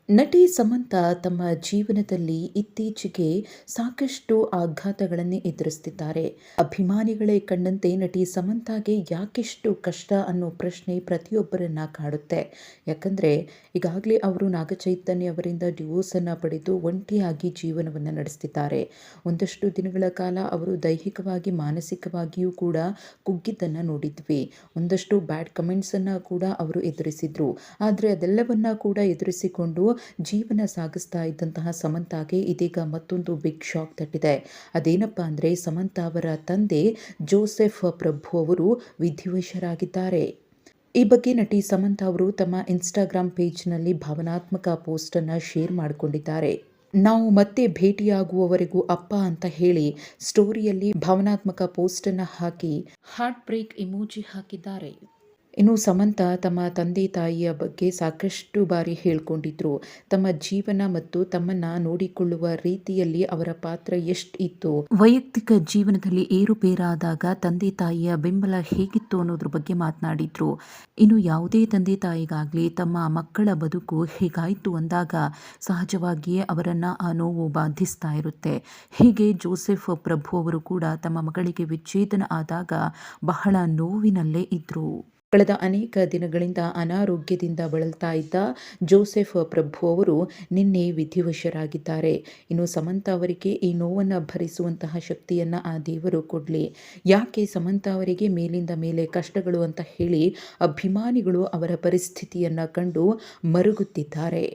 ನಟಿ ಸಮಂತಾ ತಮ್ಮ ಜೀವನದಲ್ಲಿ ಇತ್ತೀಚೆಗೆ ಸಾಕಷ್ಟು ಆಘಾತಗಳನ್ನೇ ಎದುರಿಸ್ತಿದ್ದಾರೆ. ಅಭಿಮಾನಿಗಳೇ ಕಂಡಂತೆ ನಟಿ ಸಮಂತಾಗೆ ಯಾಕಿಷ್ಟು ಕಷ್ಟ ಅನ್ನೋ ಪ್ರಶ್ನೆ ಪ್ರತಿಯೊಬ್ಬರನ್ನ ಕಾಡುತ್ತೆ. ಯಾಕಂದ್ರೆ ಈಗಾಗಲೇ ಅವರು ನಾಗಚೈತನ್ಯ ಅವರಿಂದ ಡಿವೋರ್ಸ್ ಅನ್ನ ಪಡೆದು ಒಂಟಿಯಾಗಿ ಜೀವನವನ್ನು ನಡೆಸ್ತಿದ್ದಾರೆ. ಒಂದಷ್ಟು ದಿನಗಳ ಕಾಲ ಅವರು ದೈಹಿಕವಾಗಿ ಮಾನಸಿಕವಾಗಿಯೂ ಕೂಡ ಕುಗ್ಗಿದ್ದನ್ನು ನೋಡಿದ್ವಿ. ಒಂದಷ್ಟು ಬ್ಯಾಡ್ ಕಮೆಂಟ್ಸ್ ಅನ್ನ ಕೂಡ ಅವರು ಎದುರಿಸಿದ್ರು. ಆದರೆ ಅದೆಲ್ಲವನ್ನ ಕೂಡ ಎದುರಿಸಿಕೊಂಡು ಜೀವನ ಸಾಗಿಸ್ತಾ ಇದ್ದಂತಹ ಸಮಂತಾಗೆ ಇದೀಗ ಮತ್ತೊಂದು ಬಿಗ್ ಶಾಕ್ ತಟ್ಟಿದೆ. ಅದೇನಪ್ಪ ಅಂದರೆ ಸಮಂತಾ ಅವರ ತಂದೆ ಜೋಸೆಫ್ ಪ್ರಭು ಅವರು ವಿಧಿವಶರಾಗಿದ್ದಾರೆ. ಈ ಬಗ್ಗೆ ನಟಿ ಸಮಂತಾ ಅವರು ತಮ್ಮ ಇನ್ಸ್ಟಾಗ್ರಾಮ್ ಪೇಜ್ನಲ್ಲಿ ಭಾವನಾತ್ಮಕ ಪೋಸ್ಟನ್ನು ಶೇರ್ ಮಾಡಿಕೊಂಡಿದ್ದಾರೆ. ನಾವು ಮತ್ತೆ ಭೇಟಿಯಾಗುವವರೆಗೂ ಅಪ್ಪ ಅಂತ ಹೇಳಿ ಸ್ಟೋರಿಯಲ್ಲಿ ಭಾವನಾತ್ಮಕ ಪೋಸ್ಟನ್ನು ಹಾಕಿ ಹಾರ್ಟ್ ಬ್ರೇಕ್ ಇಮೋಜಿ ಹಾಕಿದ್ದಾರೆ. ಇನ್ನು ಸಮಂತಾ ತಮ್ಮ ತಂದೆ ತಾಯಿಯ ಬಗ್ಗೆ ಸಾಕಷ್ಟು ಬಾರಿ ಹೇಳ್ಕೊಂಡಿದ್ರು. ತಮ್ಮ ಜೀವನ ಮತ್ತು ತಮ್ಮನ್ನ ನೋಡಿಕೊಳ್ಳುವ ರೀತಿಯಲ್ಲಿ ಅವರ ಪಾತ್ರ ಎಷ್ಟಿತ್ತು, ವೈಯಕ್ತಿಕ ಜೀವನದಲ್ಲಿ ಏರುಪೇರಾದಾಗ ತಂದೆ ತಾಯಿಯ ಬೆಂಬಲ ಹೇಗಿತ್ತು ಅನ್ನೋದ್ರ ಬಗ್ಗೆ ಮಾತನಾಡಿದ್ರು. ಇನ್ನು ಯಾವುದೇ ತಂದೆ ತಾಯಿಗಾಗ್ಲಿ ತಮ್ಮ ಮಕ್ಕಳ ಬದುಕು ಹೇಗಾಯ್ತು ಅಂದಾಗ ಸಹಜವಾಗಿಯೇ ಅವರನ್ನ ಆ ನೋವು ಬಾಧಿಸ್ತಾ ಇರುತ್ತೆ. ಹೀಗೆ ಜೋಸೆಫ್ ಪ್ರಭು ಅವರು ಕೂಡ ತಮ್ಮ ಮಗಳಿಗೆ ವಿಚ್ಛೇದನ ಆದಾಗ ಬಹಳ ನೋವಿನಲ್ಲೇ ಇದ್ರು. ಕಳೆದ ಅನೇಕ ದಿನಗಳಿಂದ ಅನಾರೋಗ್ಯದಿಂದ ಬಳಲ್ತಾ ಇದ್ದ ಜೋಸೆಫ್ ಪ್ರಭು ಅವರು ನಿನ್ನೆ ವಿಧಿವಶರಾಗಿದ್ದಾರೆ. ಇನ್ನು ಸಮಂತಾ ಅವರಿಗೆ ಈ ನೋವನ್ನು ಭರಿಸುವಂತಹ ಶಕ್ತಿಯನ್ನು ಆ ದೇವರು ಕೊಡಲಿ. ಯಾಕೆ ಸಮಂತಾ ಅವರಿಗೆ ಮೇಲಿಂದ ಮೇಲೆ ಕಷ್ಟಗಳು ಅಂತ ಹೇಳಿ ಅಭಿಮಾನಿಗಳು ಅವರ ಪರಿಸ್ಥಿತಿಯನ್ನು ಕಂಡು ಮರುಗುತ್ತಿದ್ದಾರೆ.